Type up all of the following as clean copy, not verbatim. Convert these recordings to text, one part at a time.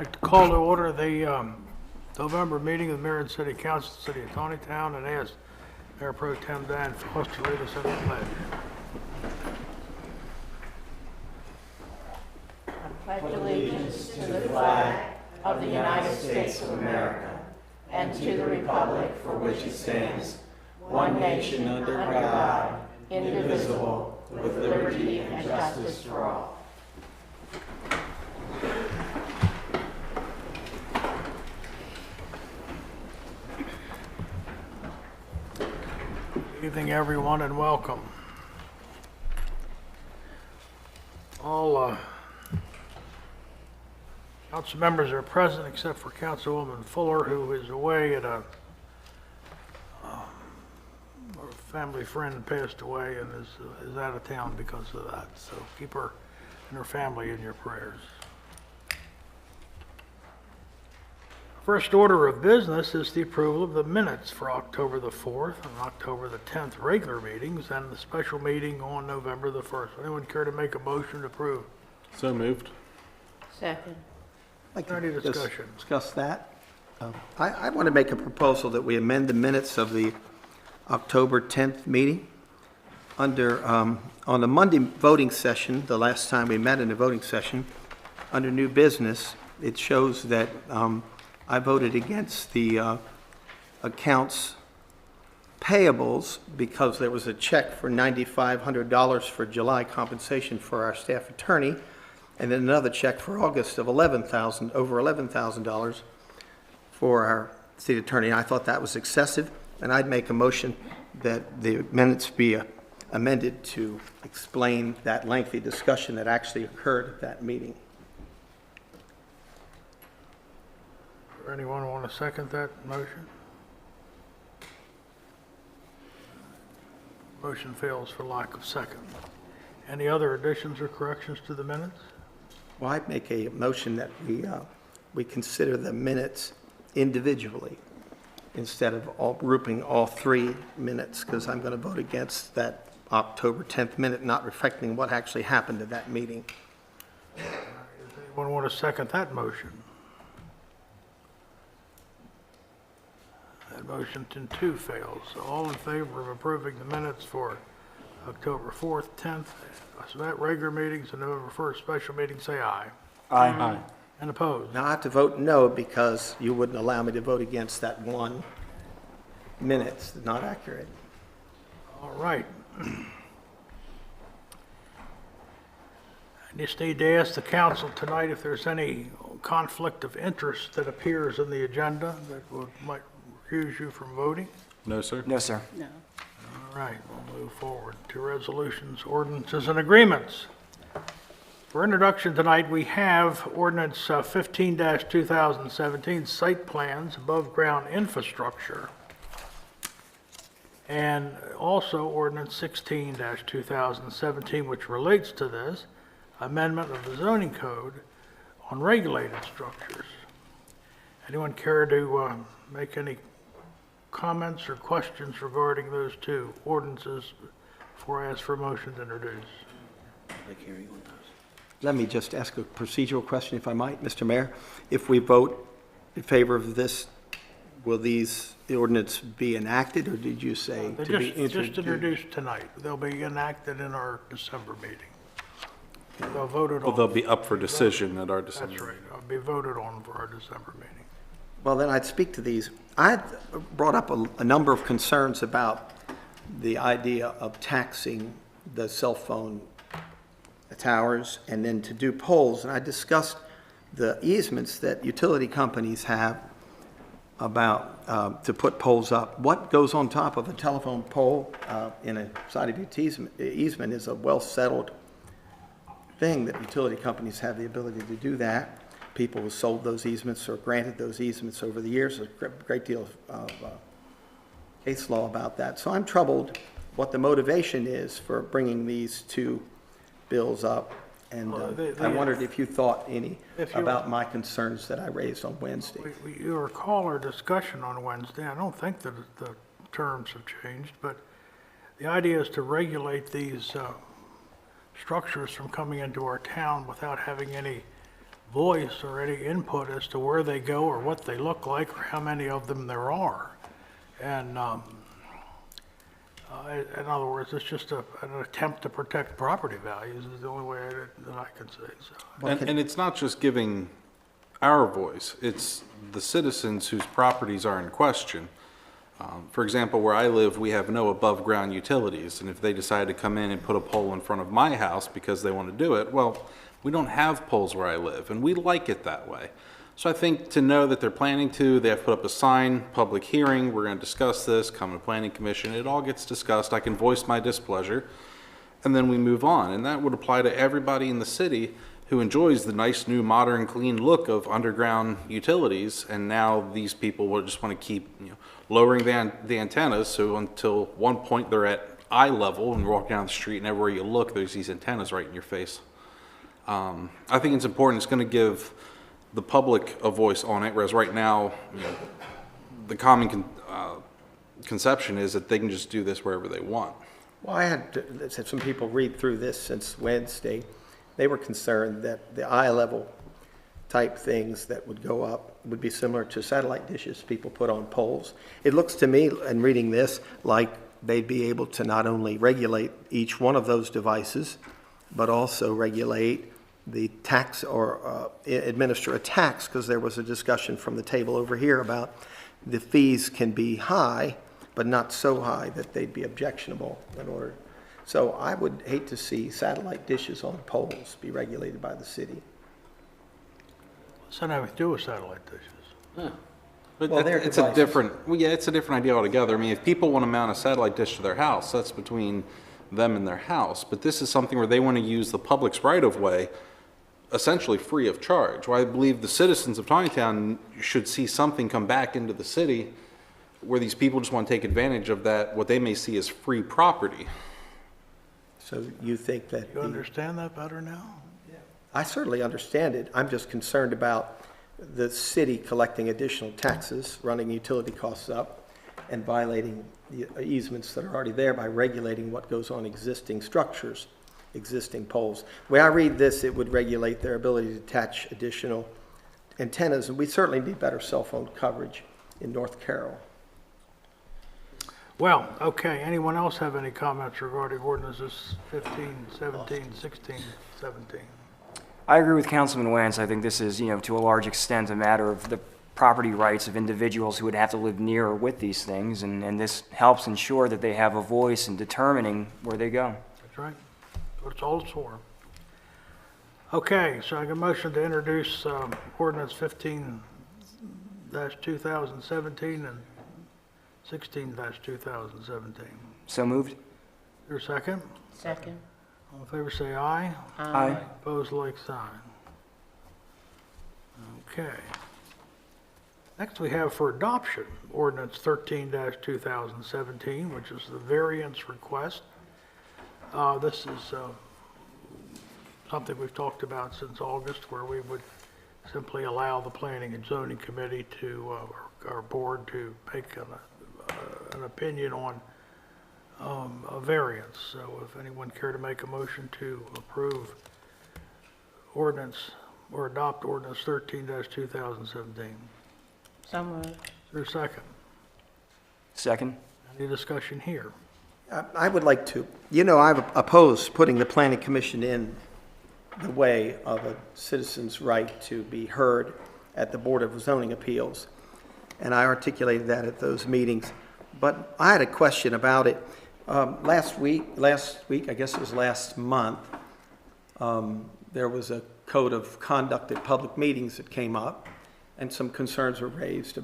I'd like to call to order the November meeting of the Mayor and City Council, City of Taneytown, and ask Mayor Pro Tem Dan Foster to lead us in the pledge. I pledge allegiance to the flag of the United States of America and to the republic for which it stands, one nation under God, indivisible, with liberty and justice for all. Good evening, everyone, and welcome. All council members are present except for Councilwoman Fuller, who is away at a family friend passed away and is out of town because of that. So keep her and her family in your prayers. First order of business is the approval of the minutes for October the 4th and October the 10th regular meetings and the special meeting on November the 1st. Anyone care to make a motion to approve? So moved. Second. Is there any discussion? Discuss that. I want to make a proposal that we amend the minutes of the October 10th meeting. On the Monday voting session, the last time we met in the voting session, under new business, it shows that I voted against the accounts payables because there was a check for $9,500 for July compensation for our staff attorney, and then another check for August of over $11,000 for our city attorney. And I thought that was excessive, and I'd make a motion that the minutes be amended to explain that lengthy discussion that actually occurred at that meeting. Does anyone want to second that motion? Motion fails for lack of second. Any other additions or corrections to the minutes? Well, I'd make a motion that we consider the minutes individually instead of grouping all three minutes, because I'm going to vote against that October 10th minute, not reflecting what actually happened at that meeting. Does anyone want to second that motion? That motion too fails. So all in favor of approving the minutes for October 4th, 10th, so that regular meetings and November 1st special meeting, say aye. Aye. And opposed? Now, I have to vote no because you wouldn't allow me to vote against that one minute, not accurate. All right. I just need to ask the council tonight if there's any conflict of interest that appears in the agenda that might recuse you from voting. No, sir. No, sir. No. All right, we'll move forward to resolutions, ordinances, and agreements. For introduction tonight, we have Ordinance 15-2017, Site Plans, Above-Ground Infrastructure, and also Ordinance 16-2017, which relates to this, amendment of the zoning code on regulated structures. Anyone care to make any comments or questions regarding those two ordinances before I ask for a motion to introduce? Let me just ask a procedural question, if I might, Mr. Mayor. If we vote in favor of this, will the ordinance be enacted, or did you say They're to be just introduced tonight. They'll be enacted in our December meeting. They'll vote it on. Well, they'll be up for decision at our December. That's right. They'll be voted on for our December meeting. Well, then I'd speak to these. I had brought up a number of concerns about the idea of taxing the cell phone towers and then to do poles. And I discussed the easements that utility companies have about to put poles up. What goes on top of a telephone pole in a side of easement is a well-settled thing that utility companies have the ability to do that. People who sold those easements or granted those easements over the years, a great deal of case law about that. So I'm troubled what the motivation is for bringing these two bills up, and I wondered if you thought any about my concerns that I raised on Wednesday. You recall our discussion on Wednesday. I don't think that the terms have changed, but the idea is to regulate these structures from coming into our town without having any voice or any input as to where they go or what they look like or how many of them there are. And in other words, it's just an attempt to protect property values is the only way that I can say so. And it's not just giving our voice, it's the citizens whose properties are in question. For example, where I live, we have no above-ground utilities, and if they decide to come in and put a pole in front of my house because they want to do it, well, we don't have poles where I live, and we like it that way. So I think to know that they're planning to, they have put up a sign, public hearing, we're going to discuss this, come to planning commission, it all gets discussed, I can voice my displeasure, and then we move on. And that would apply to everybody in the city who enjoys the nice, new, modern, clean look of underground utilities, and now these people will just want to keep, lowering the antennas, so until one point they're at eye level and walk down the street, and everywhere you look, there's these antennas right in your face. I think it's important. It's going to give the public a voice on it, whereas right now, the common conception is that they can just do this wherever they want. Well, I had some people read through this since Wednesday. They were concerned that the eye level type things that would go up would be similar to satellite dishes people put on poles. It looks to me, in reading this, like they'd be able to not only regulate each one of those devices, but also regulate the tax or administer a tax, because there was a discussion from the table over here about the fees can be high, but not so high that they'd be objectionable in order. So I would hate to see satellite dishes on poles be regulated by the city. What's that have to do with satellite dishes? But Well, they're it's a devices. different, it's a different idea altogether. I mean, if people want to mount a satellite dish to their house, that's between them and their house. But this is something where they want to use the public's right-of-way essentially free of charge. Well, I believe the citizens of Taneytown should see something come back into the city where these people just want to take advantage of that, what they may see as free property. So you think that You understand that better now? I certainly understand it. I'm just concerned about the city collecting additional taxes, running utility costs up, and violating the easements that are already there by regulating what goes on existing structures, existing poles. The way I read this, it would regulate their ability to attach additional antennas, and we certainly need better cell phone coverage in North Carroll. Well, okay, anyone else have any comments regarding ordinances 15, 17, 16, 17? I agree with Councilman Wentz. I think this is, to a large extent, a matter of the property rights of individuals who would have to live near or with these things, and this helps ensure that they have a voice in determining where they go. That's right. What it's all for. Okay, so I get a motion to introduce ordinance 15-2017 and 16-2017. So moved? Is there a second? Second. All in favor say aye. Aye. Opposed, like sign. Okay. Next we have for adoption, ordinance 13-2017, which is the variance request. This is something we've talked about since August, where we would simply allow the Planning and Zoning Committee to, our board to make an opinion on a variance. So if anyone care to make a motion to approve ordinance or adopt ordinance 13-2017. So moved. Is there a second? Second? Any discussion here? I would like to, I've opposed putting the Planning Commission in the way of a citizen's right to be heard at the Board of Zoning Appeals, and I articulated that at those meetings. But I had a question about it. Last week, I guess it was last month, there was a code of conduct at public meetings that came up, and some concerns were raised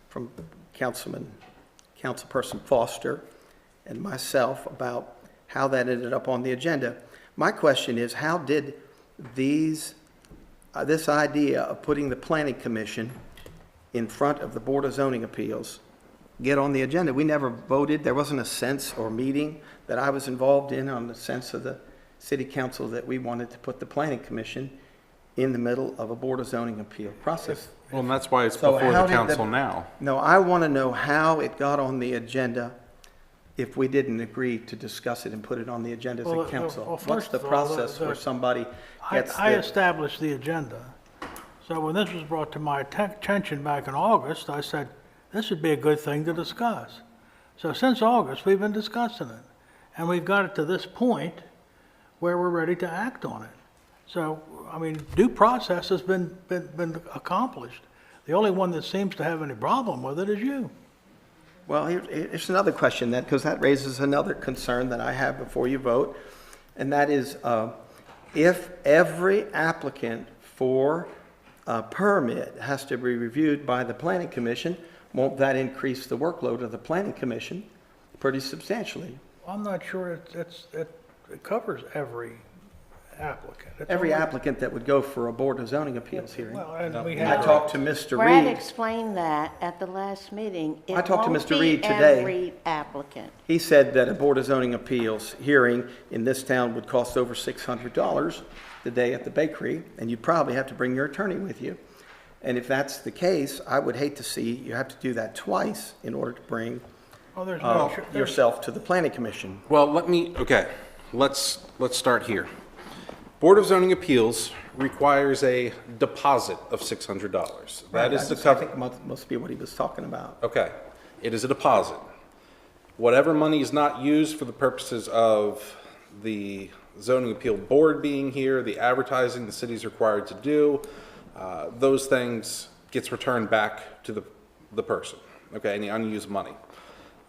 from Councilperson Foster and myself about how that ended up on the agenda. My question is, how did this idea of putting the Planning Commission in front of the Board of Zoning Appeals get on the agenda? We never voted. There wasn't a sense or meeting that I was involved in on the sense of the City Council that we wanted to put the Planning Commission in the middle of a Board of Zoning Appeal process. Well, and that's why it's So before how the did council now. No, I want to know how it got on the agenda if we didn't agree to discuss it and put it on the agenda as Well, a council. well, What's first the of all, process where somebody gets I the... established the agenda, So when this was brought to my attention back in August, I said, this would be a good thing to discuss. So since August, we've been discussing it. And we've got it to this point where we're ready to act on it. So, I mean, due process has been accomplished. The only one that seems to have any problem with it is you. Well, here's another question then, because that raises another concern that I have before you vote, and that is if every applicant for a permit has to be reviewed by the Planning Commission, won't that increase the workload of the Planning Commission pretty substantially? I'm not sure it covers every applicant. It's Every only- applicant that would go for a Board of Zoning Appeals hearing. Well, and we I have, talked to Mr. Brad Reed. explained that at the last meeting. I talked to It Mr. won't Reed be today. every applicant. He said that a Board of Zoning Appeals hearing in this town would cost over $600 the day at the bakery, and you'd probably have to bring your attorney with you. And if that's the case, I would hate to see you have to do that twice in order to bring oh, there's no, yourself to the Planning Commission. Well, let's start here. Board of Zoning Appeals requires a deposit of $600. That is the I cover. think must be what he was talking about. Okay, it is a deposit. Whatever money is not used for the purposes of the zoning appeal board being here, the advertising the city's required to do, those things gets returned back to the person, okay, any unused money.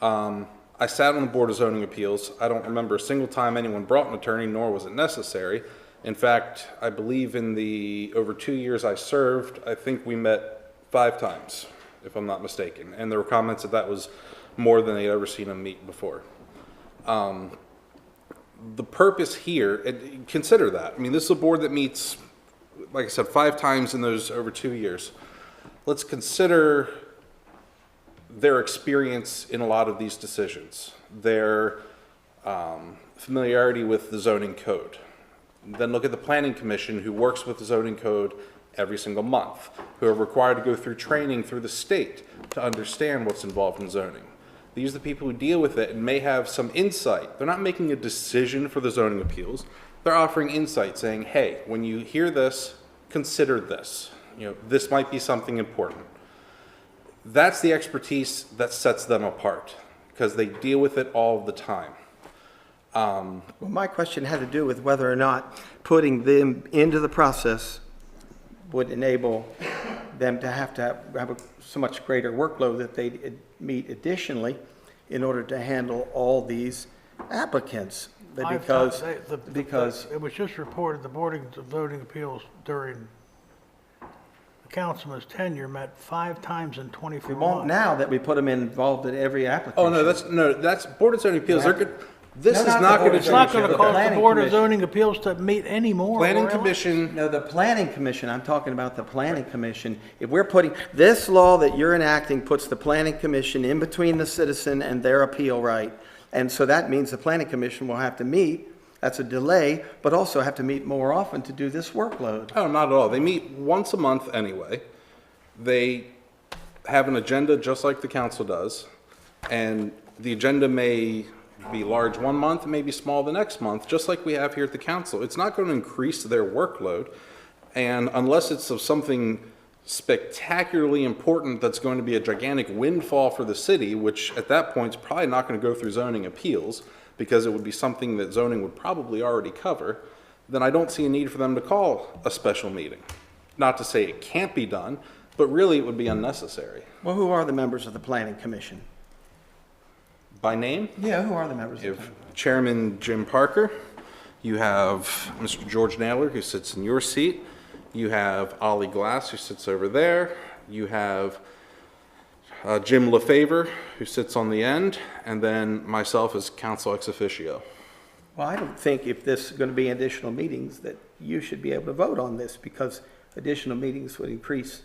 I sat on the Board of Zoning Appeals. I don't remember a single time anyone brought an attorney, nor was it necessary. In fact, I believe in the over 2 years I served, I think we met 5 times, if I'm not mistaken. And there were comments that was more than they'd ever seen them meet before. The purpose here, and consider that. I mean, this is a board that meets, like I said, 5 times in those over 2 years. Let's consider their experience in a lot of these decisions, their familiarity with the zoning code. Then look at the Planning Commission, who works with the zoning code every single month, who are required to go through training through the state to understand what's involved in zoning. These are the people who deal with it and may have some insight. They're not making a decision for the zoning appeals. They're offering insight, saying, hey, when you hear this, consider this. You know, this might be something important. That's the expertise that sets them apart, because they deal with it all the time. Well, my question had to do with whether or not putting them into the process would enable them to have so much greater workload that they meet additionally in order to handle all these applicants. Because it was just reported the Board of Zoning Appeals during the councilman's tenure met 5 times in 24 we months. won't now that we put them involved in every application. Oh, that's Board of Zoning Appeals. They're good. This is not not the going Board It's to of not change. going to The cause the Planning Board of Commission. Zoning Appeals to meet anymore. Planning really. Commission, No, the Planning Commission, I'm talking about the Planning Commission. If we're putting, this law that you're enacting puts the Planning Commission in between the citizen and their appeal right. And so that means the Planning Commission will have to meet, that's a delay, but also have to meet more often to do this workload. oh, not at all. They meet once a month anyway. They have an agenda just like the council does, and the agenda may be large one month, may be small the next month, just like we have here at the council. It's not going to increase their workload, and unless it's of something spectacularly important that's going to be a gigantic windfall for the city, which at that point is probably not going to go through zoning appeals, because it would be something that zoning would probably already cover, then I don't see a need for them to call a special meeting. Not to say it can't be done, but really it would be unnecessary. Well, who are the members of the Planning Commission? By name, Yeah, who are the members you of the have Chairman Jim Parker, you have Mr. George Naylor, who sits in your seat, you have Ollie Glass, who sits over there, you have Jim LaFavor, who sits on the end, and then myself as counsel ex officio. Well, I don't think if this is going to be additional meetings that you should be able to vote on this because additional meetings would increase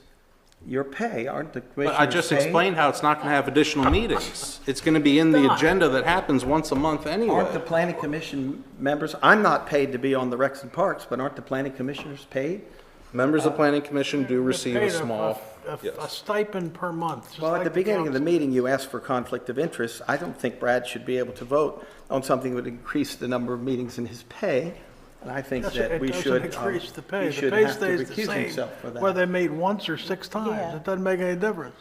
your pay, aren't the commissioners But I just paid? explained how it's not going to have additional meetings. It's going to be in the agenda that happens once a month Aren't the anyway. Planning Commission members, I'm not paid to be on the Recs and Parks, but aren't the Planning Commissioners paid? Members of the Planning Commission do receive Paid a small, a yes. stipend per month. just Well, like at the beginning of the council. meeting, you asked for conflict of interest. I don't think Brad should be able to vote on something that would increase the number of meetings in his pay. And I think Yes, that it we doesn't should, increase the pay. he The should pay have to stays the recuse same, himself for whether they that. made once or 6 times. Yeah. It doesn't make any difference.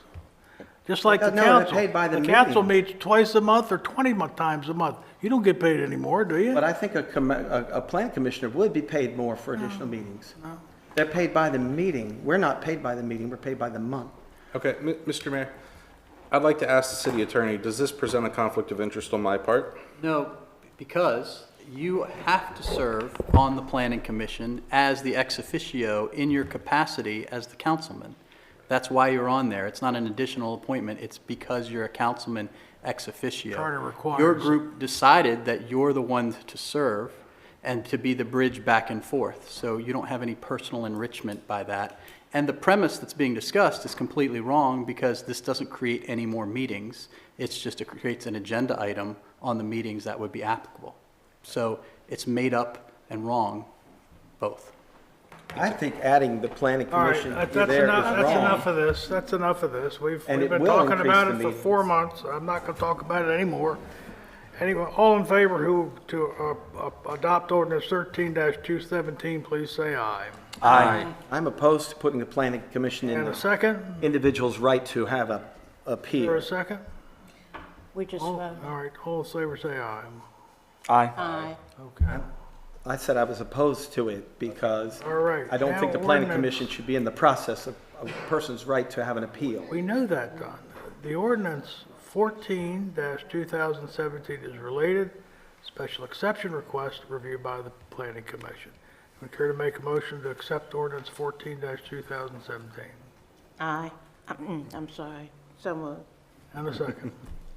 Just like the No, they're council. paid by the council meeting. meets twice a month or 20 times a month. You don't get paid anymore, do you? But I think a plan commissioner would be paid more for additional meetings. They're paid by the meeting. We're not paid by the meeting, we're paid by the month. Okay, Mr. Mayor, I'd like to ask the city attorney, does this present a conflict of interest on my part? No, because you have to serve on the planning commission as the ex officio in your capacity as the councilman. That's why you're on there. It's not an additional appointment. It's because you're a councilman ex officio. Charter requires Your it. group decided that you're the one to serve and to be the bridge back and forth. So you don't have any personal enrichment by that. And the premise that's being discussed is completely wrong because this doesn't create any more meetings. It's just, it creates an agenda item on the meetings that would be applicable. So it's made up and wrong, both. I think adding the planning All right, commission that's there is enough, that's enough wrong. of this, that's enough of this. We've And it been will talking increase about the it for meetings. 4 months. I'm not gonna talk about it anymore. Anyway, all in favor to adopt ordinance 13-217, please say aye. Aye. I'm opposed to putting the planning commission in And a the second? individual's right to have a For appeal. a second? We just All voted. right, all in favor say aye. Aye. Aye. Okay, I said I was opposed to it because all right. I don't think Now the planning ordinance. commission should be in the process of a person's right to have an appeal. We know that, Don. The ordinance 14-2017 is related, special exception request reviewed by the planning commission. Would care to make a motion to accept ordinance 14-2017? Aye. I'm sorry. So moved. And a second.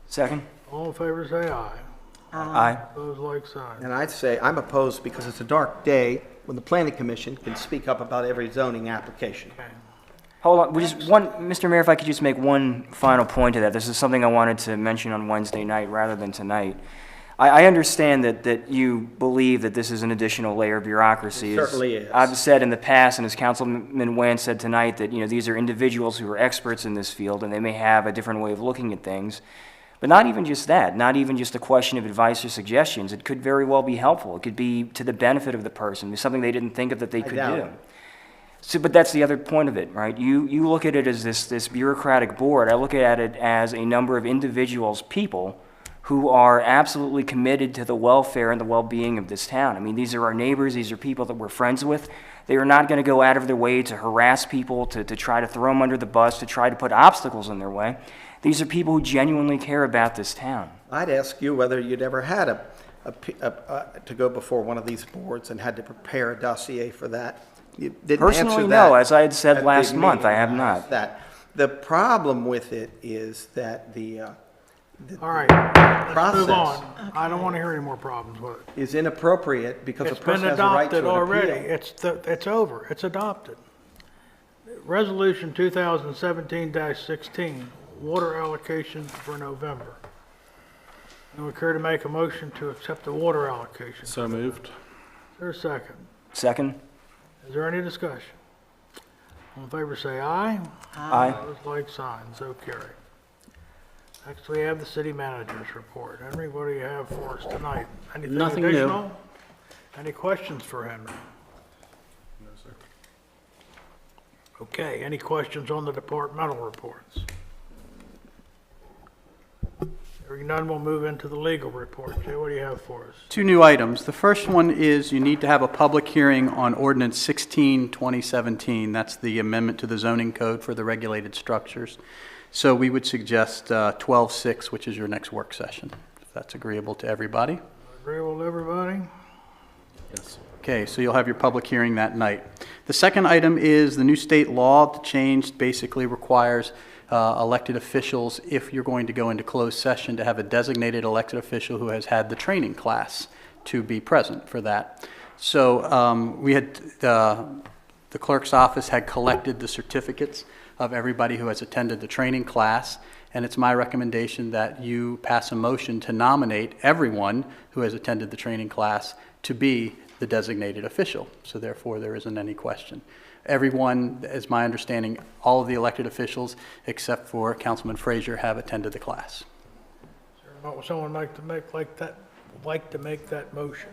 Second? All in favor say aye. Aye. Opposed, like sign. And I'd say I'm opposed because it's a dark day when the planning commission can speak up about every zoning application. Okay. Hold on, Mr. Mayor, if I could just make one final point to that. This is something I wanted to mention on Wednesday night rather than tonight. I understand that you believe that this is an additional layer of bureaucracy. It certainly is. I've said in the past, and as Councilman Wan said tonight, that, these are individuals who are experts in this field, and they may have a different way of looking at things. But not even just that, not even just a question of advice or suggestions. It could very well be helpful. It could be to the benefit of the person, something they didn't think of that they could doubt do. it. So, but that's the other point of it, right? You look at it as this bureaucratic board. I look at it as a number of individuals, people, who are absolutely committed to the welfare and the well-being of this town. I mean, these are our neighbors. These are people that we're friends with. They are not going to go out of their way to harass people, to try to throw them under the bus, to try to put obstacles in their way. These are people who genuinely care about this town. I'd ask you whether you'd ever had to go before one of these boards and had to prepare a dossier for that. You didn't answer Personally, that no. As I had said at the last month, meeting. I have not. The problem with it is that the All right, let's process move on. I don't want to hear any more problems with it. is inappropriate because a It's been person has a right to adopted an already. appeal. It's over. It's adopted. Resolution 2017-16, water allocation for November. And we care to make a motion to accept the water allocation. Is So moved. there a second? Second? Is there any discussion? All in favor say aye. Aye. Opposed, like sign, so carried. Next, we have the city manager's report. Henry, what do you have for us tonight? Anything Nothing new. additional? Any questions for Henry? No, sir. Okay, any questions on the departmental reports? Hearing none, we'll move into the legal report. Jay, what do you have for us? 2 new items. The first one is you need to have a public hearing on Ordinance 16-2017. That's the amendment to the zoning code for the regulated structures. So we would suggest 12/6, which is your next work session, if that's agreeable to everybody. Agreeable to everybody? Yes. Okay, so you'll have your public hearing that night. The second item is the new state law that changed basically requires elected officials, if you're going to go into closed session, to have a designated elected official who has had the training class to be present for that. So we had, the clerk's office had collected the certificates of everybody who has attended the training class, and it's my recommendation that you pass a motion to nominate everyone who has attended the training class to be the designated official. So therefore, there isn't any question. Everyone, as my understanding, all of the elected officials, except for Councilman Frazier, have attended the class. Would someone like to make that motion?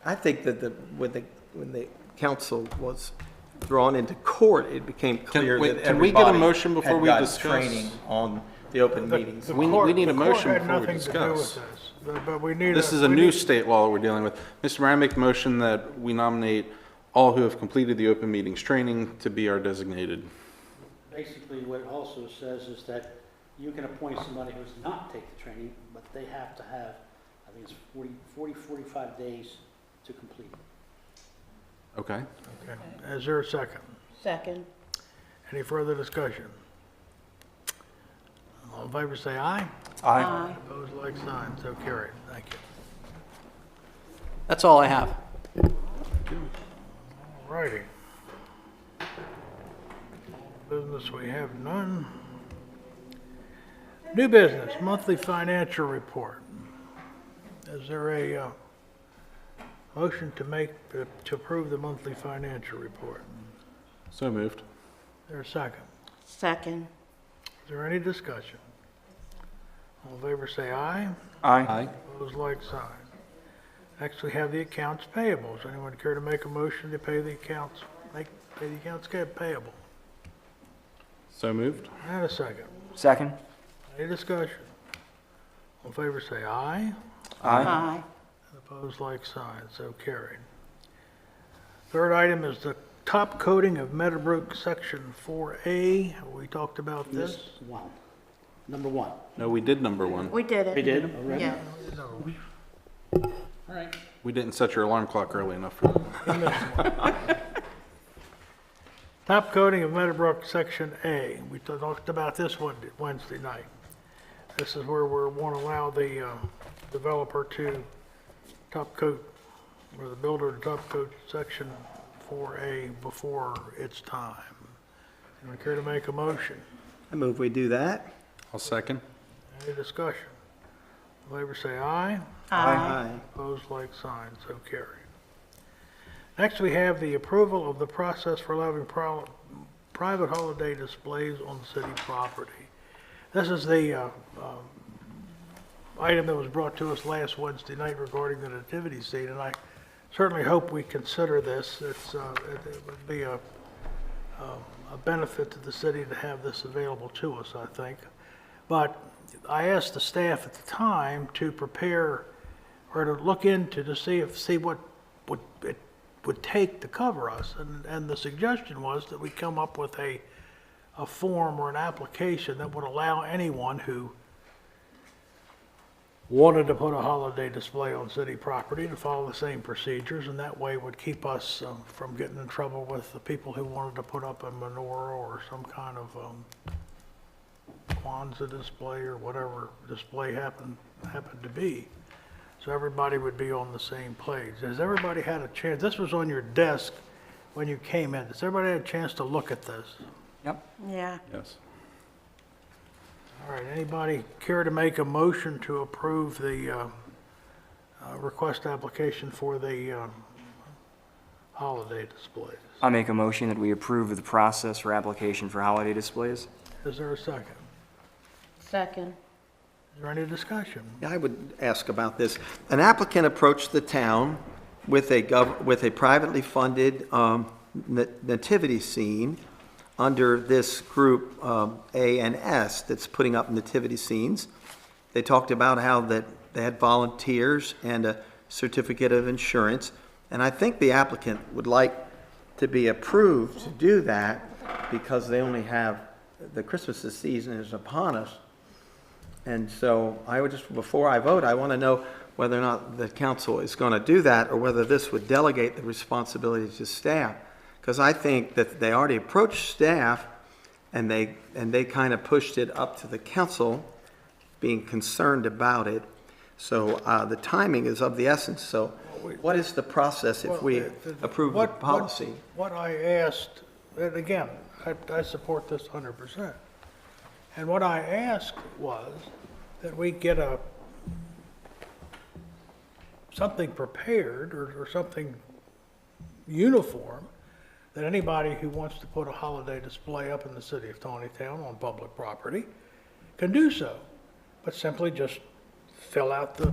I think that when the council was drawn into court, it became clear wait, that can we get a everybody motion before had we gotten discuss? training on the open meetings. The We court- need a the court motion had before we nothing to do with discuss. this, but we need. This is a new state law that we're dealing with. Mr. Mayor, I make the motion that we nominate all who have completed the open meetings training to be our designated. Basically, what it also says is that you can appoint somebody who does not take the training, but they have to have, I think it's 45 days to complete. Okay? Okay. Is there a second? Second. Any further discussion? All in favor, say aye. Aye. Opposed, like sign. So carried. Thank you. That's all I have. All righty. Business, we have none. New business, monthly financial report. Is there a motion to approve the monthly financial report? So moved. Is there a second? Second. Is there any discussion? All in favor, say aye. Aye. Opposed, like sign. Next, we have the accounts payables. Anyone care to make a motion to pay the accounts, pay the accounts payable? So moved. And a second. Second? Any discussion? All in favor, say aye. Aye. Opposed, like sign. So carried. Third item is the top coating of Meadowbrook Section 4A. We talked about this. One. Number one. No, we did number one. We did it. We did already? Yeah. All right. We didn't set your alarm clock early enough for that. Top coating of Meadowbrook Section A. We talked about this one Wednesday night. This is where we want to allow the developer to top coat, or the builder to top coat Section 4A before its time. Anyone care to make a motion? I move we do that. I'll second. Any discussion? All in favor, say aye. Aye. Opposed, like sign, so carried. Next, we have the approval of the process for allowing private holiday displays on city property. This is the item that was brought to us last Wednesday night regarding the nativity scene, and I certainly hope we consider this. It would be a benefit to the city to have this available to us, I think. But I asked the staff at the time to prepare or to look into to see what it would take to cover us. And the suggestion was that we come up with a form or an application that would allow anyone who wanted to put a holiday display on city property to follow the same procedures, and that way would keep us from getting in trouble with the people who wanted to put up a menorah or some kind of Kwanzaa display or whatever display happened to be. So everybody would be on the same page. Has everybody had a chance? This was on your desk when you came in. Has everybody had a chance to look at this? Yep. Yeah. Yes. All right, anybody care to make a motion to approve the request application for the holiday displays? I'll make a motion that we approve the process for application for holiday displays. Is there a second? Second. Is there any discussion? Yeah, I would ask about this. An applicant approached the town with a privately funded nativity scene under this group A and S that's putting up nativity scenes. They talked about how that they had volunteers and a certificate of insurance, and I think the applicant would like to be approved to do that because they only have, the Christmas season is upon us. And so I would just, before I vote, I want to know whether or not the council is going to do that or whether this would delegate the responsibility to staff. Because I think that they already approached staff and they kind of pushed it up to the council, being concerned about it. So the timing is of the essence. So what is the process if we approve the policy? What I asked, and again, I support this 100%. And what I asked was that we get something prepared or something uniform that anybody who wants to put a holiday display up in the city of Taneytown on public property can do so, but simply just fill out the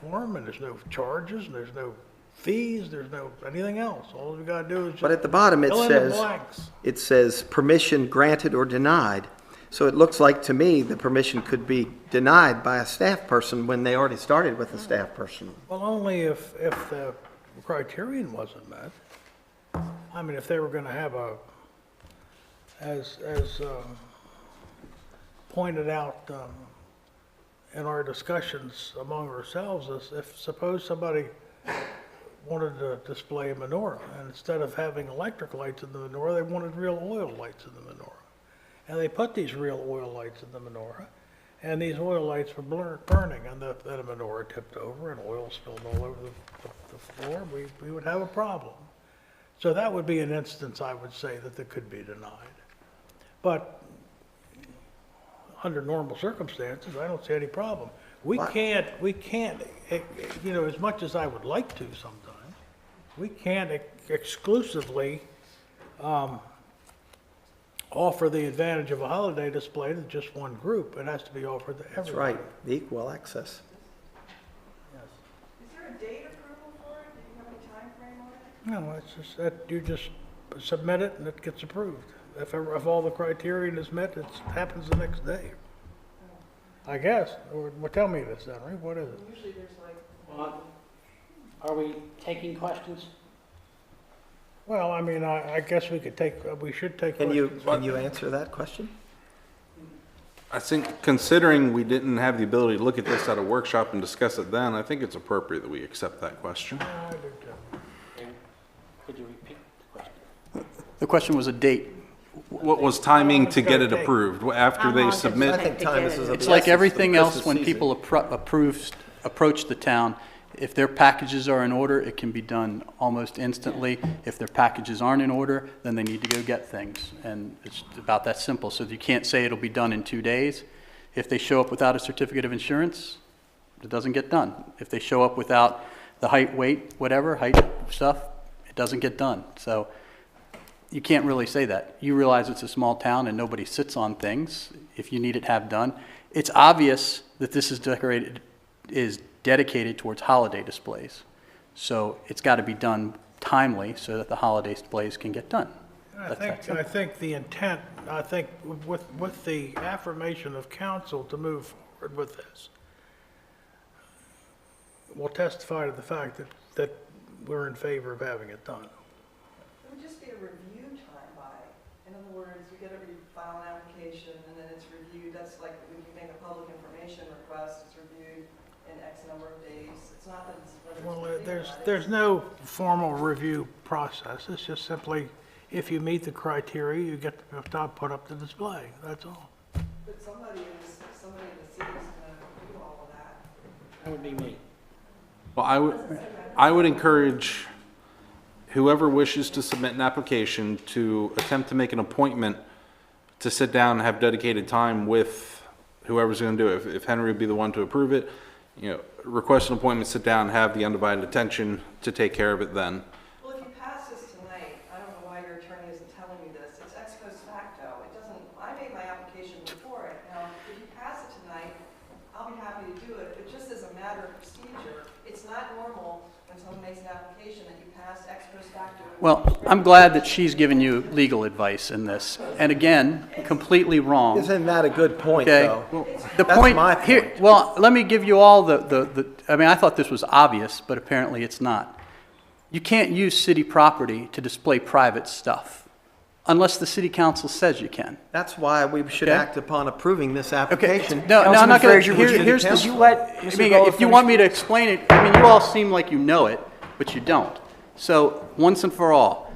form, and there's no charges, and there's no fees, there's no anything else. All we gotta do is But just at the bottom, fill in the blanks. it says permission granted or denied. So it looks like to me the permission could be denied by a staff person when they already started with a staff person. Well, only if the criterion wasn't met. I mean, if they were gonna have as pointed out in our discussions among ourselves, is if suppose somebody wanted to display a menorah, and instead of having electric lights in the menorah, they wanted real oil lights in the menorah. And they put these real oil lights in the menorah, and these oil lights were burning, and then a menorah tipped over and oil spilled all over the floor, we would have a problem. So that would be an instance, I would say, that could be denied. But under normal circumstances, I don't see any problem. We can't, you know, as much as I would like to sometimes, we can't exclusively offer the advantage of a holiday display to just one group. It has to be offered to everybody. That's right, the equal access. Is there a date approval for it? Do you have any time frame on it? No, it's just that you just submit it and it gets approved. If all the criterion is met, it happens the next day. I guess, or well, tell me this, Henry, what is it? Usually there's like, Are we taking questions? Well, I mean, I guess we should take Can you questions. answer that question? I think considering we didn't have the ability to look at this at a workshop and discuss it then, I think it's appropriate that we accept that question. I do too. Could you repeat the question? The question was a date. What was timing to get it approved after they I submit? think time is of the It's like essence for everything the else Christmas when season. people approach the town. If their packages are in order, it can be done almost instantly. If their packages aren't in order, then they need to go get things. And it's about that simple. So you can't say it'll be done in 2 days. If they show up without a certificate of insurance, it doesn't get done. If they show up without the height, weight, whatever, height stuff, it doesn't get done. So you can't really say that. You realize it's a small town and nobody sits on things if you need it have done. It's obvious that this is dedicated towards holiday displays. So it's got to be done timely so that the holiday displays can get done. I think the intent, with the affirmation of council to move forward with this, will testify to the fact that we're in favor of having it done. it would just be a review time by. In other words, you get file an application and then it's reviewed. That's like when you make a public information request, it's reviewed in X number of days. It's not that it's whether Well, it's legal or not. there's no formal review process. It's just simply, if you meet the criteria, you get to put up the display. That's all. But somebody in the city is going to do all of that. That would be me. Well, I would encourage whoever wishes to submit an application to attempt to make an appointment to sit down and have dedicated time with whoever's going to do it. If Henry would be the one to approve it, request an appointment, sit down, have the undivided attention to take care of it then. Well, if you pass this tonight, I don't know why your attorney isn't telling me this. It's ex post facto. It doesn't, I made my application before it. Now, if you pass it tonight, I'll be happy to do it. But just as a matter of procedure, it's not normal when someone makes an application that you pass ex post facto. Well, I'm glad that she's given you legal advice in this. And again, completely wrong. Isn't that a good point, Okay. though? The That's point my here, point. well, let me give you all I mean, I thought this was obvious, but apparently it's not. You can't use city property to display private stuff unless the city council says you can. That's why we should Okay. act upon approving this Okay, application. no, I'm Councilman not going Frazier, to, would you- here's would the, you let I Mr. mean, Gold if you want me to explain it, I mean, you all seem like you know it, but you don't. So, once and for all,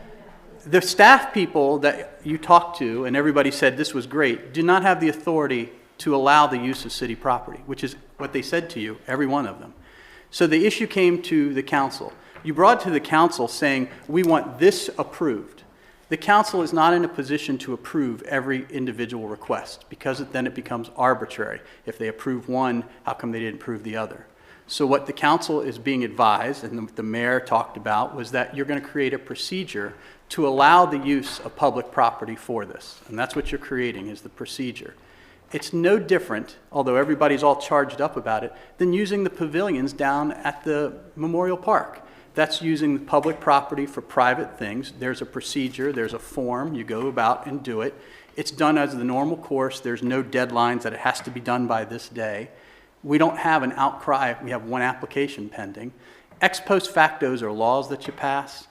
the staff people that you talked to, and everybody said this was great, do not have the authority to allow the use of city property, which is what they said to you, every one of them. So the issue came to the council. You brought it to the council saying, we want this approved. The council is not in a position to approve every individual request because then it becomes arbitrary. If they approve one, how come they didn't approve the other? So what the council is being advised, and the mayor talked about, was that you're going to create a procedure to allow the use of public property for this. And that's what you're creating, is the procedure. It's no different, although everybody's all charged up about it, than using the pavilions down at the Memorial Park. That's using public property for private things. There's a procedure, there's a form, you go about and do it. It's done as the normal course. There's no deadlines that it has to be done by this day. We don't have an outcry. We have one application pending. Ex post factos are laws that you pass.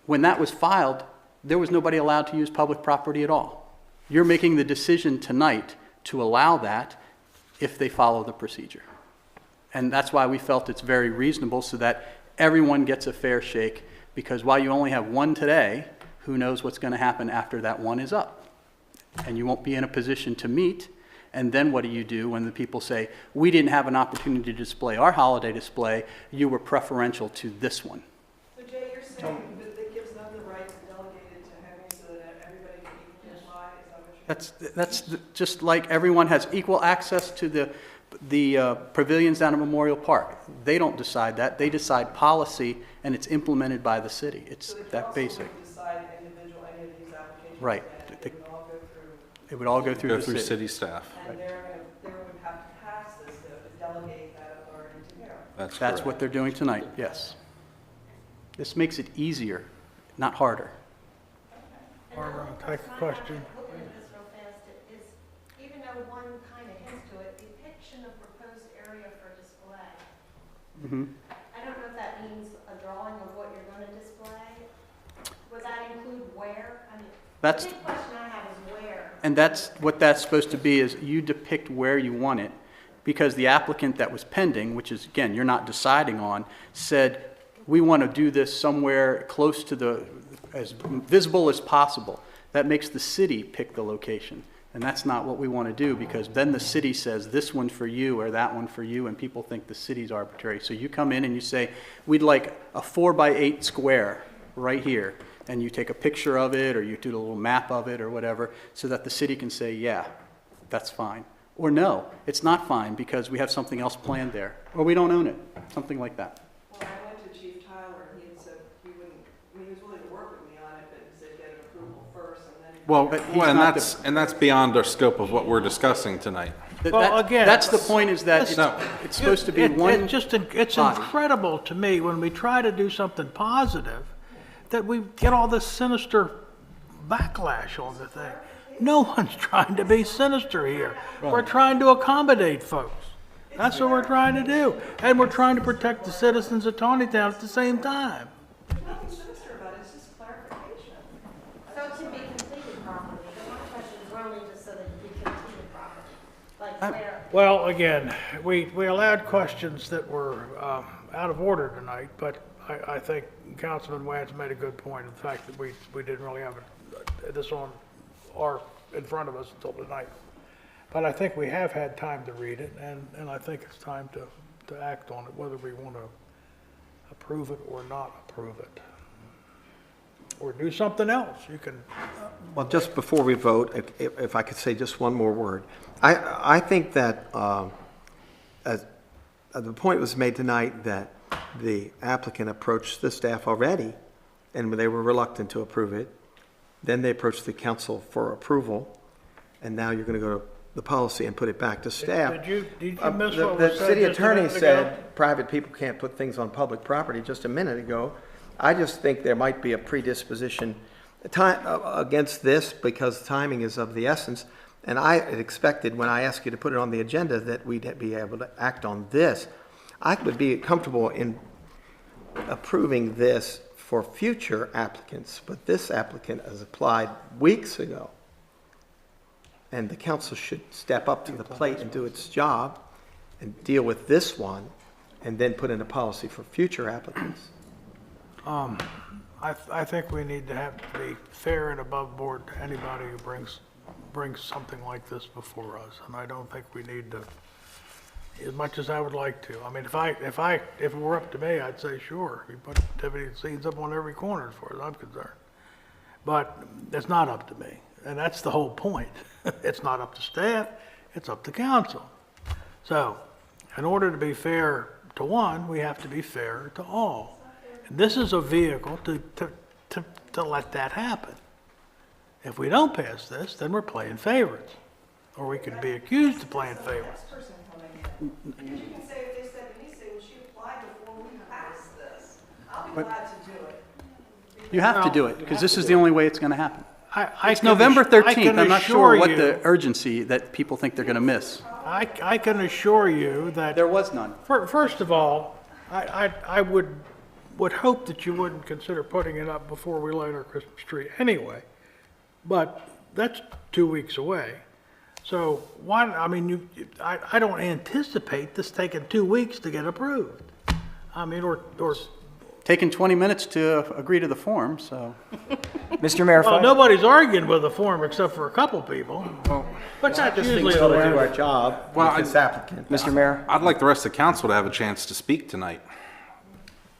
When that was filed, there was nobody allowed to use public property at all. You're making the decision tonight to allow that if they follow the procedure. And that's why we felt it's very reasonable, so that everyone gets a fair shake, because while you only have one today, who knows what's going to happen after that one is up. And you won't be in a position to meet. And then what do you do when the people say, we didn't have an opportunity to display our holiday display, you were preferential to this one? So Jay, you're saying that it gives them the right to delegate it to Henry so that everybody can equally apply? Is that what you're Just like everyone has equal access to the pavilions down at Memorial Park. They don't decide that. They decide policy, and it's implemented by the city. It's that basic. So the council would decide individual any of these applications? Right. And it would all go through, It would all go through Go the through city. city staff. and they would have to pass this to delegate that authority to Mayor. That's That's correct. what they're doing tonight, yes. This makes it easier, not harder. Barbara, take a question. Looking at this real fast, it is, even though one kind of hints to it, depiction of proposed area for display. I don't know if that means a drawing of what you're going to display. Would that include where? I mean, That's, the big question I have is where. and that's what that's supposed to be, is you depict where you want it, because the applicant that was pending, which is, again, you're not deciding on, said, we want to do this somewhere close to the, as visible as possible. That makes the city pick the location. And that's not what we want to do, because then the city says this one for you or that one for you, and people think the city's arbitrary. So you come in and you say, we'd like a 4x8 square right here. And you take a picture of it, or you do a little map of it or whatever, so that the city can say, yeah, that's fine. Or no, it's not fine because we have something else planned there. Or we don't own it, something like that. Well, I went to Chief Tyler, and he had said he wouldn't, I mean, he was willing to work with me on it, but he said get an approval first, and then. Well, But he's and not that's beyond our scope of what we're discussing tonight. Well, again, That's the point, is that No. it's supposed to be It's one just, it's body. incredible to me when we try to do something positive, that we get all this sinister backlash on the thing. No one's trying to be sinister here. We're trying to accommodate folks. That's what we're trying to do. And we're trying to protect the citizens of Taneytown at the same time. Nothing sinister about it, it's just clarification. So it can be completed properly, but my question is really just so that it can be completed properly. Like where, Well, again, we allowed questions that were out of order tonight, but I think Councilman Wance made a good point of the fact that we didn't really have this in front of us until tonight. But I think we have had time to read it, and I think it's time to act on it, whether we want to approve it or not approve it. Or do something else. You can, Well, just before we vote, if I could say just one more word. I think that the point was made tonight that the applicant approached the staff already, and they were reluctant to approve it. Then they approached the council for approval, and now you're going to go to the policy and put it back to staff. did you miss The what was said city just a attorney minute ago? said private people can't put things on public property just a minute ago. I just think there might be a predisposition against this because timing is of the essence. And I had expected, when I asked you to put it on the agenda, that we'd be able to act on this. I would be comfortable in approving this for future applicants, but this applicant has applied weeks ago. And the council should step up to the plate and do its job and deal with this one, and then put in a policy for future applicants. I think we need to have to be fair and above board to anybody who brings something like this before us, and I don't think we need to, as much as I would like to. I mean, if it were up to me, I'd say sure, we put nativity scenes up on every corner as far as I'm concerned. But it's not up to me, and that's the whole point. It's not up to staff, it's up to council. So, in order to be fair to one, we have to be fair to all. And this is a vehicle to let that happen. If we don't pass this, then we're playing favorites, or we could be accused of playing favorites. Next person coming in. Because you can say, if they said to me, say, well, she applied before we passed this. I'll be allowed to do it. You have to do it, because this is the only way it's going to happen. I It's can November ass- I 13th. can I'm not sure assure what you- the urgency that people think they're going to miss. I can assure you that, There was none. first of all, I would hope that you wouldn't consider putting it up before we light our Christmas tree anyway. But that's 2 weeks away. So why, I mean, I don't anticipate this taking 2 weeks to get approved. I mean, or Taken 20 minutes to agree to the form, so. Mr. Mayor, if well, I- nobody's arguing with the form except for a couple people. But that's Just usually think the we'll do way. our job Well, with this applicant. Mr. Mayor, I'd like the rest of the council to have a chance to speak tonight.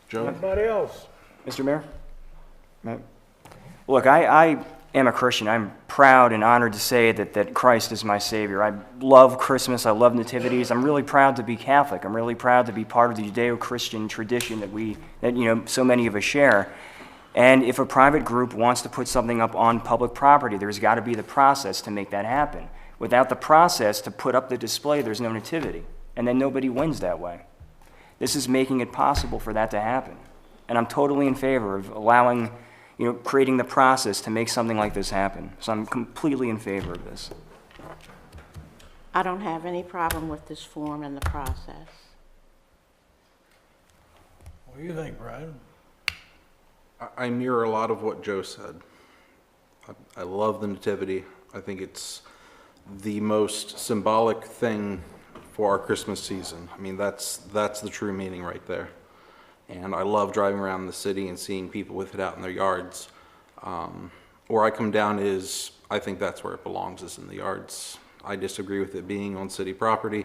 Joe? Anybody else? Mr. Mayor? Look, I am a Christian. I'm proud and honored to say that Christ is my Savior. I love Christmas. I love nativities. I'm really proud to be Catholic. I'm really proud to be part of the Judeo-Christian tradition that so many of us share. And if a private group wants to put something up on public property, there's got to be the process to make that happen. Without the process to put up the display, there's no nativity. And then nobody wins that way. This is making it possible for that to happen. And I'm totally in favor of allowing, creating the process to make something like this happen. So I'm completely in favor of this. I don't have any problem with this form and the process. What do you think, Brian? I mirror a lot of what Joe said. I love the nativity. I think it's the most symbolic thing for our Christmas season. I mean, that's the true meaning right there. And I love driving around the city and seeing people with it out in their yards. Where I come down is, I think that's where it belongs, is in the yards. I disagree with it being on city property,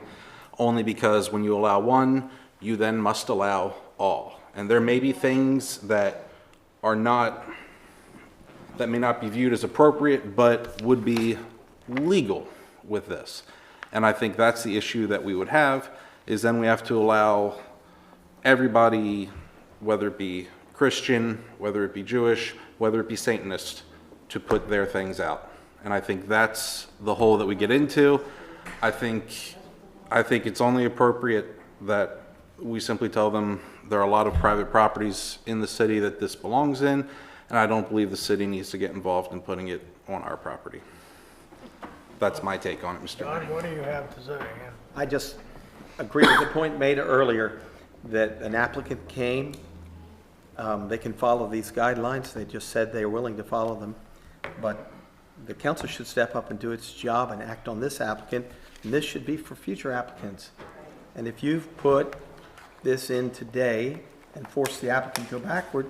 only because when you allow one, you then must allow all. And there may be things that that may not be viewed as appropriate, but would be legal with this. And I think that's the issue that we would have, is then we have to allow everybody, whether it be Christian, whether it be Jewish, whether it be Satanist, to put their things out. And I think that's the hole that we get into. I think it's only appropriate that we simply tell them there are a lot of private properties in the city that this belongs in, and I don't believe the city needs to get involved in putting it on our property. That's my take on it, Mr. Mayor. John, what do you have to say? I just agree with the point made earlier that an applicant came, they can follow these guidelines. They just said they are willing to follow them. But the council should step up and do its job and act on this applicant, and this should be for future applicants. And if you've put this in today and force the applicant to go backward,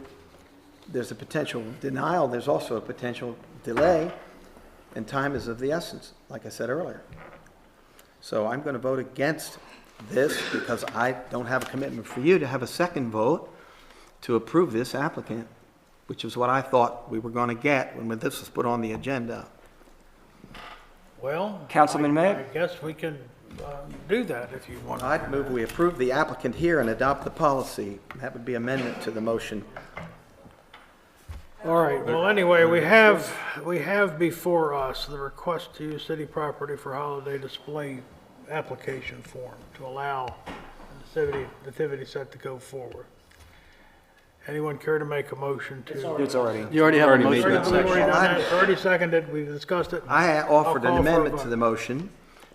there's a potential denial, there's also a potential delay, and time is of the essence, like I said earlier. So I'm going to vote against this because I don't have a commitment for you to have a second vote to approve this applicant, which is what I thought we were going to get when this was put on the agenda. Well, Councilman May? I guess we can do that if you want. I'd move we approve the applicant here and adopt the policy. That would be amendment to the motion. All right, well, anyway, we have before us the request to use city property for holiday display application form to allow the nativity set to go forward. Anyone care to make a motion to? It's already. You already have a Already made motion. that We've already done that. It's already seconded, we've discussed it. I offered I'll an call for a amendment to vote. the motion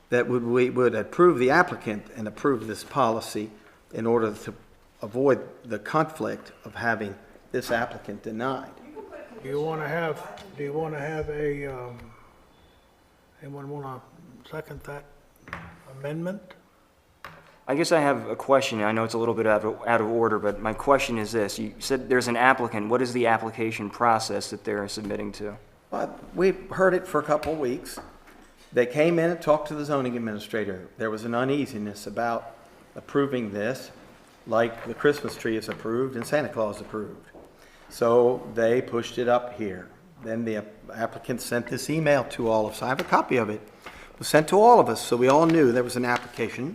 that we would approve the applicant and approve this policy in order to avoid the conflict of having this applicant denied. Do you want to have a, anyone want to second that amendment? I guess I have a question. I know it's a little bit out of order, but my question is this. You said there's an applicant. What is the application process that they're submitting to? But we've heard it for a couple of weeks. They came in and talked to the zoning administrator. There was an uneasiness about approving this, like the Christmas tree is approved and Santa Claus approved. So they pushed it up here. Then the applicant sent this email to all of us. I have a copy of it. It was sent to all of us, so we all knew there was an application.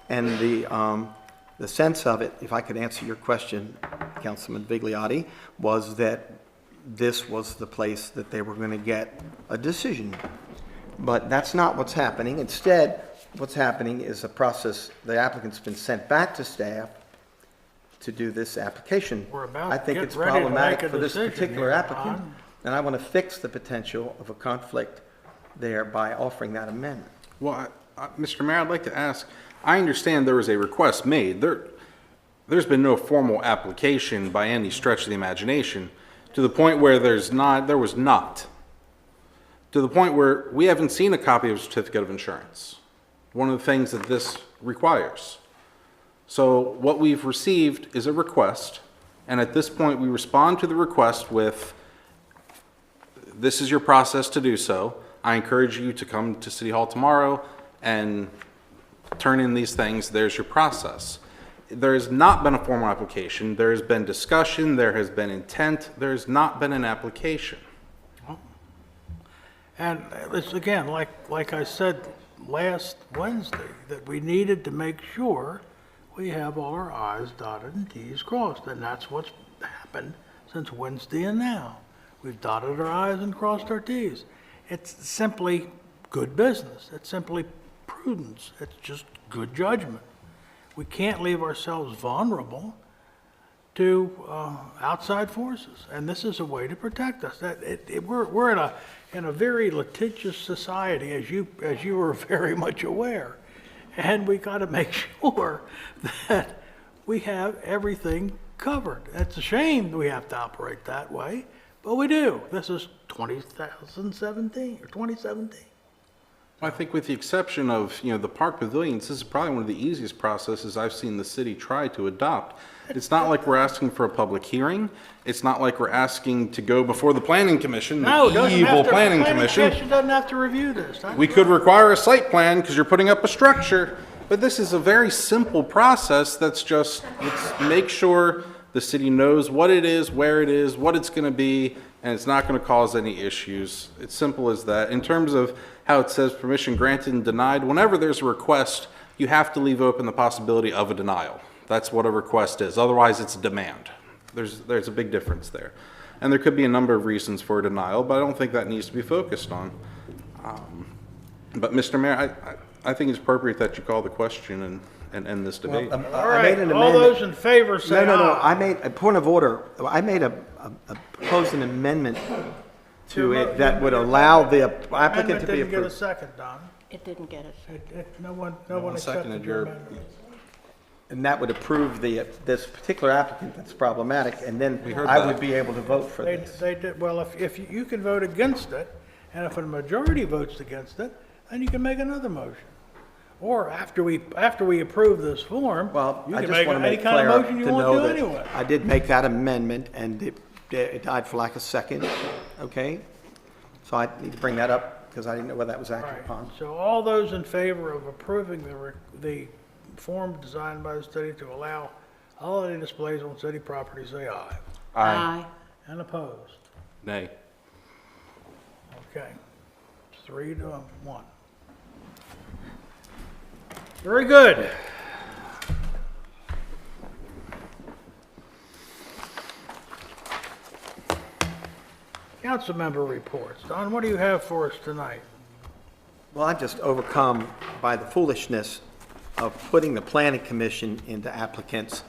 And the sense of it, if I could answer your question, Councilman Vigliotti, was that this was the place that they were going to get a decision. But that's not what's happening. Instead, what's happening is a process, the applicant's been sent back to staff to do this application. We're about I to think get it's ready to problematic make a for this decision particular here, applicant, Don. and I want to fix the potential of a conflict there by offering that amendment. Well, Mr. Mayor, I'd like to ask, I understand there was a request made. There's been no formal application by any stretch of the imagination, to the point where there was not. To the point where we haven't seen a copy of a certificate of insurance. One of the things that this requires. So what we've received is a request, and at this point we respond to the request with, this is your process to do so. I encourage you to come to City Hall tomorrow and turn in these things. There's your process. There has not been a formal application. There has been discussion. There has been intent. There has not been an application. And it's, again, like I said last Wednesday, that we needed to make sure we have all our i's dotted and t's crossed, and that's what's happened since Wednesday and now. We've dotted our i's and crossed our t's. It's simply good business. It's simply prudence. It's just good judgment. We can't leave ourselves vulnerable to outside forces, and this is a way to protect us. We're in a very litigious society, as you are very much aware, and we got to make sure that we have everything covered. It's a shame that we have to operate that way, but we do. This is 2017 or 2017. I think with the exception of, the park pavilions, this is probably one of the easiest processes I've seen the city try to adopt. It's not like we're asking for a public hearing. It's not like we're asking to go before the planning commission, No, the evil planning commission. Commission doesn't have to review this. We could require a site plan because you're putting up a structure, but this is a very simple process that's just, let's make sure the city knows what it is, where it is, what it's going to be, and it's not going to cause any issues. It's simple as that. In terms of how it says permission granted and denied, whenever there's a request, you have to leave open the possibility of a denial. That's what a request is. Otherwise, it's a demand. There's a big difference there. And there could be a number of reasons for a denial, but I don't think that needs to be focused on. But Mr. Mayor, I think it's appropriate that you call the question and end this debate. All right, all those in favor say aye. No, I made a point of order. I made proposed an amendment to it that would allow the applicant to be Didn't get a approved. second, Don. It didn't get it. No one accepted seconded your your- amendment. And that would approve this particular applicant that's problematic, and then heard I that. would be able to vote for They this. did, well, if you can vote against it, and if a majority votes against it, then you can make another motion. Or after we approve this form, Well, you I can just make want to any make kind of clear motion you to want know to do that anyway. I did make that amendment, and it died for lack of second, okay? So I need to bring that up, because I didn't know whether that was All acted right, upon. so all those in favor of approving the form designed by the city to allow holiday displays on city property, say aye. Aye. And opposed? Nay. Okay. 3-1. Very good. Councilmember reports. Don, what do you have for us tonight? Well, I'm just overcome by the foolishness of putting the planning commission into applicants'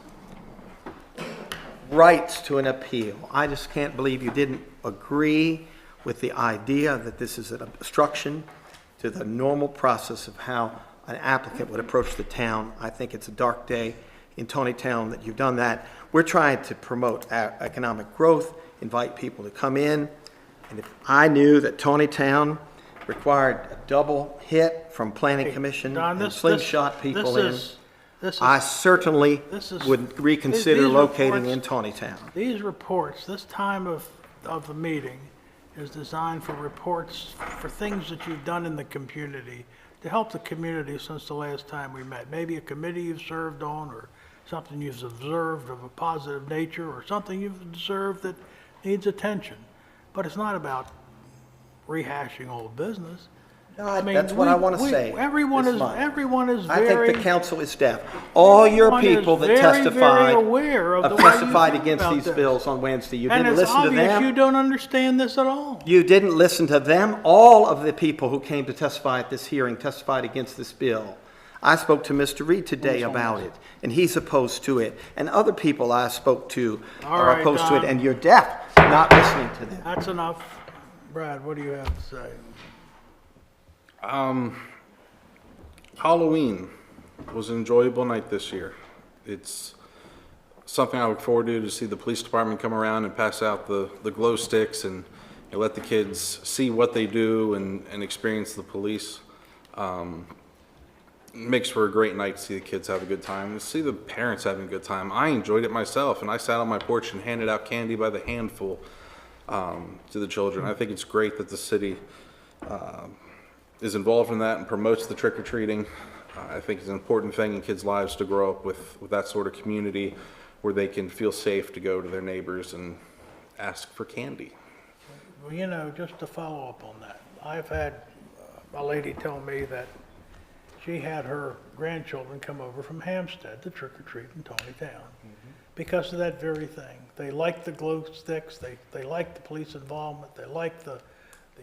rights to an appeal. I just can't believe you didn't agree with the idea that this is an obstruction to the normal process of how an applicant would approach the town. I think it's a dark day in Taneytown that you've done that. We're trying to promote economic growth, invite people to come in. And if I knew that Taneytown required a double hit from planning commission Don, and slingshot people in, this is, I certainly this is- would reconsider these locating reports- in Taneytown. these reports, this time of the meeting is designed for reports for things that you've done in the community to help the community since the last time we met. Maybe a committee you've served on, or something you've observed of a positive nature, or something you've observed that needs attention. But it's not about rehashing old business. No, I mean, that's what I want to say. Everyone this is month. I very. think the council is deaf. All your Everyone is people that very, very testified aware of the way you testified feel against about these this. bills on Wednesday. You And didn't it's listen to obvious you them. don't understand this at all. You didn't listen to them. All of the people who came to testify at this hearing testified against this bill. I spoke to Mr. Reed today about it, and he's opposed to it. And other people I spoke to All are right, opposed to it, Don. and you're deaf, not listening to them. That's enough. Brad, what do you have to say? Halloween was an enjoyable night this year. It's something I look forward to see the police department come around and pass out the glow sticks and let the kids see what they do and experience the police. Makes for a great night to see the kids have a good time and see the parents having a good time. I enjoyed it myself, and I sat on my porch and handed out candy by the handful to the children. I think it's great that the city is involved in that and promotes the trick-or-treating. I think it's an important thing in kids' lives to grow up with that sort of community where they can feel safe to go to their neighbors and ask for candy. Well, you know, just to follow up on that, I've had a lady tell me that she had her grandchildren come over from Hampstead to trick-or-treat in Taneytown because of that very thing. They like the glow sticks, they like the police involvement, they like the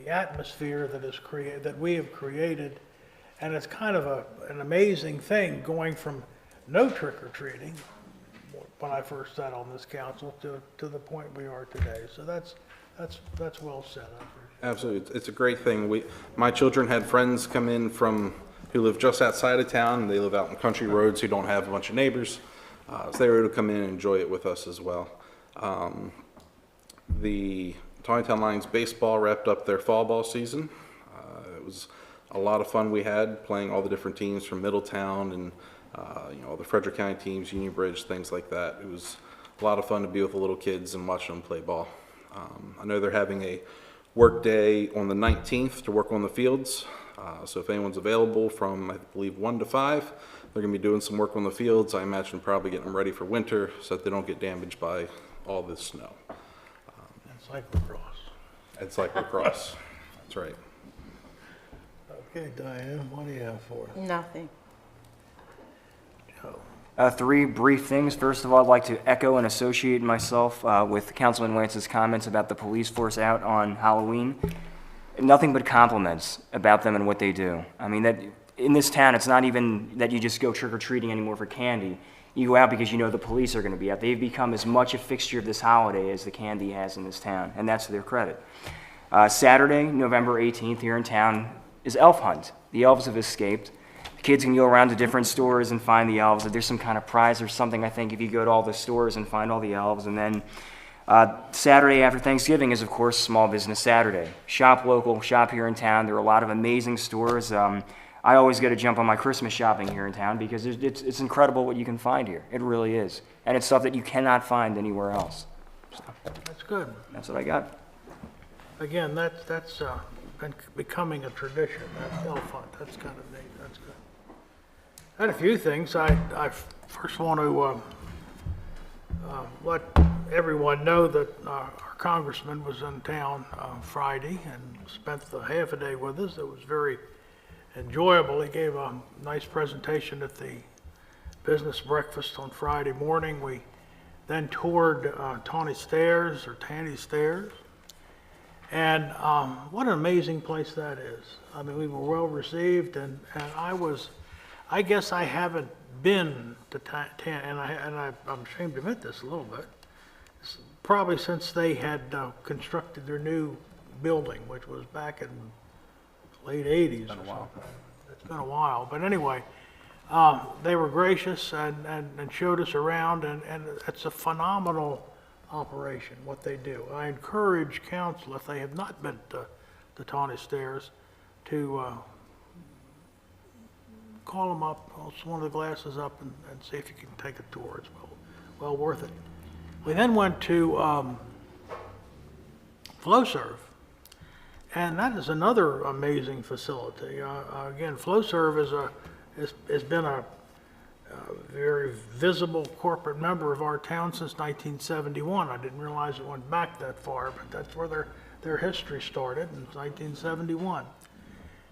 atmosphere that we have created, and it's kind of an amazing thing going from no trick-or-treating when I first sat on this council to the point we are today. So that's well said. I appreciate it. Absolutely, it's a great thing. My children had friends come in who live just outside of town, and they live out in country roads who don't have a bunch of neighbors, so they were able to come in and enjoy it with us as well. The Taneytown Lions baseball wrapped up their fall ball season. It was a lot of fun we had playing all the different teams from Middletown and all the Frederick County teams, Union Bridge, things like that. It was a lot of fun to be with the little kids and watch them play ball. I know they're having a work day on the 19th to work on the fields. So if anyone's available from, I believe, 1 to 5, they're going to be doing some work on the fields. I imagine probably getting them ready for winter so that they don't get damaged by all this snow. And cyclocross. And cyclocross. That's right. Okay, Diane, what do you have for us? Nothing. Joe? 3 brief things. First of all, I'd like to echo and associate myself with Councilman Wance's comments about the police force out on Halloween. Nothing but compliments about them and what they do. I mean, that in this town, it's not even that you just go trick-or-treating anymore for candy. You go out because you know the police are going to be out. They've become as much a fixture of this holiday as the candy has in this town, and that's to their credit. Saturday, November 18th, here in town, is Elf Hunt. The elves have escaped. The kids can go around to different stores and find the elves. There's some kind of prize or something, I think, if you go to all the stores and find all the elves. And then Saturday after Thanksgiving is, of course, Small Business Saturday. Shop local, shop here in town. There are a lot of amazing stores. I always get a jump on my Christmas shopping here in town because it's incredible what you can find here. It really is. And it's stuff that you cannot find anywhere else. So, That's good. that's what I got. Again, that's been becoming a tradition, that elf hunt. That's kind of neat. That's good. I had a few things. I first want to let everyone know that our congressman was in town Friday and spent the half a day with us. It was very enjoyable. He gave a nice presentation at the business breakfast on Friday morning. We then toured Taney Stairs. And what an amazing place that is. I mean, we were well received, and I guess I haven't been to and I'm ashamed to admit this a little bit, probably since they had constructed their new building, which was back in the late 80s or something. It's been a while, but anyway, they were gracious and showed us around, and it's a phenomenal operation, what they do. I encourage council, if they have not been to the Taney Stairs, to call them up, hold one of the glasses up, and see if you can take a tour. It's well worth it. We then went to FlowServe, and that is another amazing facility. Again, FlowServe has been a very visible corporate member of our town since 1971. I didn't realize it went back that far, but that's where their history started, in 1971.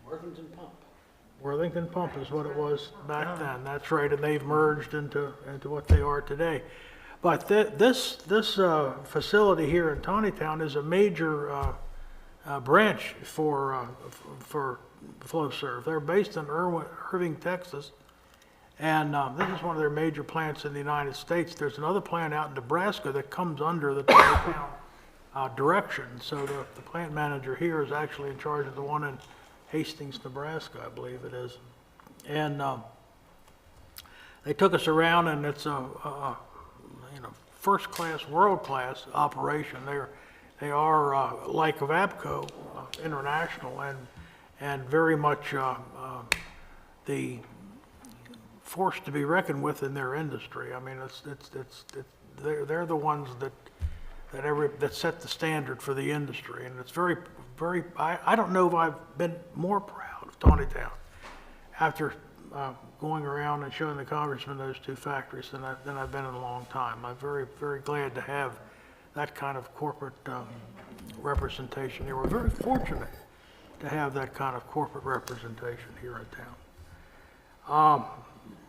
Worthington Pump. Worthington Pump is what it was back then. That's right, and they've merged into what they are today. But this facility here in Taneytown is a major branch for FlowServe. They're based in Irving, Texas, And this is one of their major plants in the United States. There's another plant out in Nebraska that comes under the Taneytown direction. So the plant manager here is actually in charge of the one in Hastings, Nebraska, I believe it is. And they took us around, and it's a first-class, world-class operation. They are like Avapco International, and very much the force to be reckoned with in their industry. I mean, they're the ones that set the standard for the industry, and it's very, very. I don't know if I've been more proud of Taneytown after going around and showing the congressman those two factories than I've been in a long time. I'm very, very glad to have that kind of corporate representation here. We're very fortunate to have that kind of corporate representation here in town.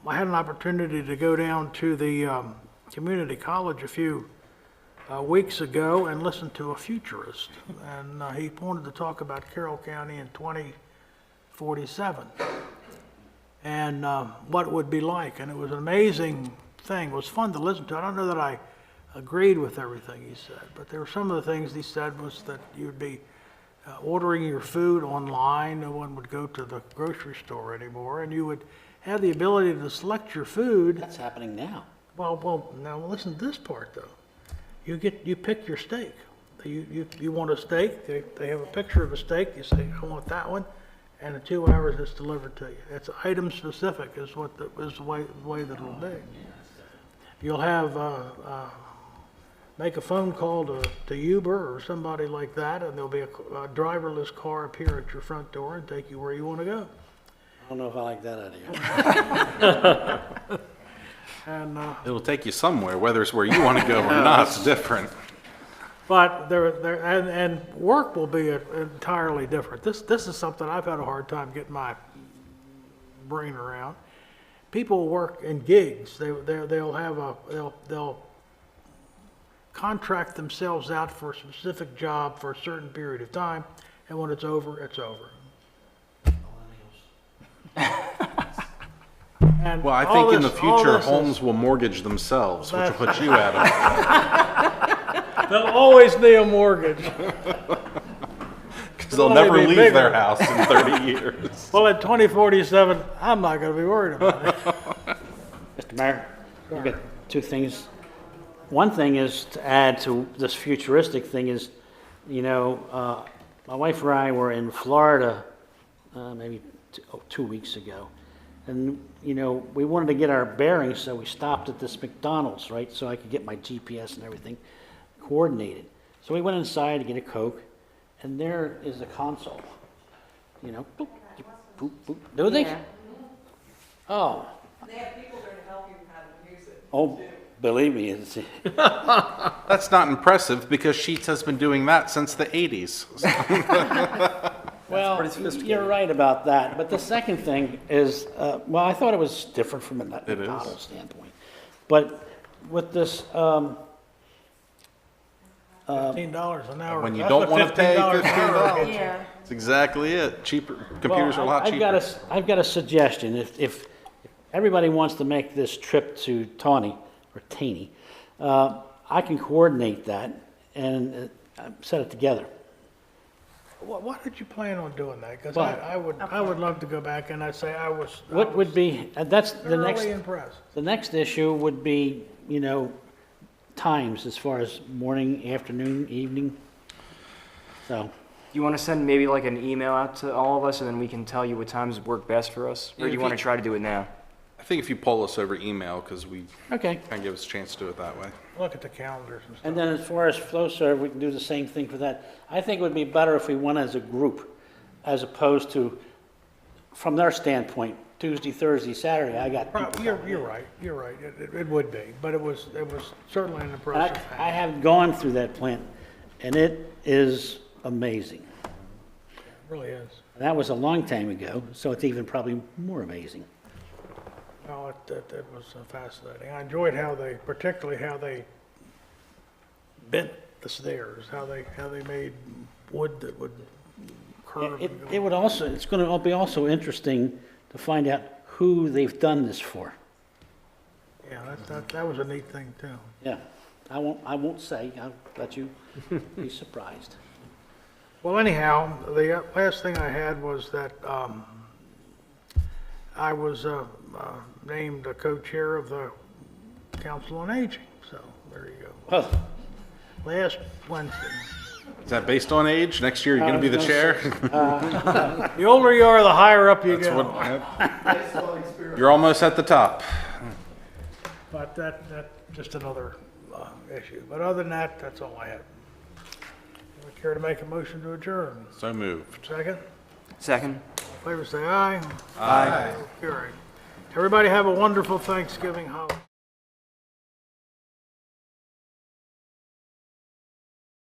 I had an opportunity to go down to the community college a few weeks ago and listen to a futurist, and he wanted to talk about Carroll County in 2047 and what it would be like. And it was an amazing thing. It was fun to listen to. I don't know that I agreed with everything he said, but there were some of the things he said was that you'd be ordering your food online. No one would go to the grocery store anymore, and you would have the ability to select your food. That's happening now. Well, now listen to this part though. You pick your steak. You want a steak, they have a picture of a steak, you say, I want that one, and in 2 hours it's delivered to you. It's item specific is the way that it'll be. You'll have, make a phone call to Uber or somebody like that, and there'll be a driverless car appear at your front door and take you where you want to go. I don't know if I like that idea. And It'll take you somewhere, whether it's where you want to go or not, it's different. but and work will be entirely different. This is something I've had a hard time getting my brain around. People work in gigs. They'll contract themselves out for a specific job for a certain period of time, and when it's over, it's over. And Well, I all think in the this- all future, this is- homes will mortgage themselves, which will put you out of, They'll always need a mortgage. because they'll It'll never only be leave their bigger. house in 30 years. Well, at 2047, I'm not going to be worried about it. Mr. Mayor, you've got two things. One thing is to add to this futuristic thing is, my wife and I were in Florida maybe 2 weeks ago. And, we wanted to get our bearings, so we stopped at this McDonald's, right? So I could get my GPS and everything coordinated. So we went inside to get a Coke, and there is the console. Boop, boop, boop. Do they? Yeah. Oh. They have people there to help you how to use it. Oh, believe me, it's, That's not impressive, because Sheetz has been doing that since the 80s. well, you're right about that. But the second thing is, I thought it was different from a McDonald's standpoint. But with this, $15 an hour. When you That's don't what want to pay $15 an hour $15. gets you. Yeah. That's exactly it. Cheaper, computers are a lot I've cheaper. I've got a suggestion. If everybody wants to make this trip to Taney, I can coordinate that and set it together. Why did you plan on doing that? Because Well- I would love to go back and I'd say I was What would be, that's the next, thoroughly impressed. the next issue would be, times as far as morning, afternoon, evening. So, You want to send maybe like an email out to all of us, and then we can tell you what times work best for us? Or do you want to try to do it now? I think if you poll us over email, because we okay. kind of give us a chance to do it that way. Look at the calendars and stuff. And then as far as flow serve, we can do the same thing for that. I think it would be better if we went as a group, as opposed to, from their standpoint, Tuesday, Thursday, Saturday, I got people. You're right. It would be, but it was certainly an And impressive I thing. have gone through that plant, and it is amazing. It really is. And that was a long time ago, so it's even probably more amazing. No, it was fascinating. I enjoyed particularly how they bent the stairs, how they made wood that would curve. It would also, it's going to be also interesting to find out who they've done this for. Yeah, that was a neat thing, too. Yeah, I won't say, I'll let you be surprised. Well, anyhow, the last thing I had was that I was named a co-chair of the Council on Aging, so there you go. Well, Last Wednesday. Is that based on age? Next year, you're going to be the chair? The older you are, the higher up you That's go. what, you're almost at the top. But that's just another issue. But other than that, that's all I have. Would you care to make a motion to adjourn? So moved. Second? Second? All in favor, say aye. Aye. Carried. Everybody have a wonderful Thanksgiving holiday.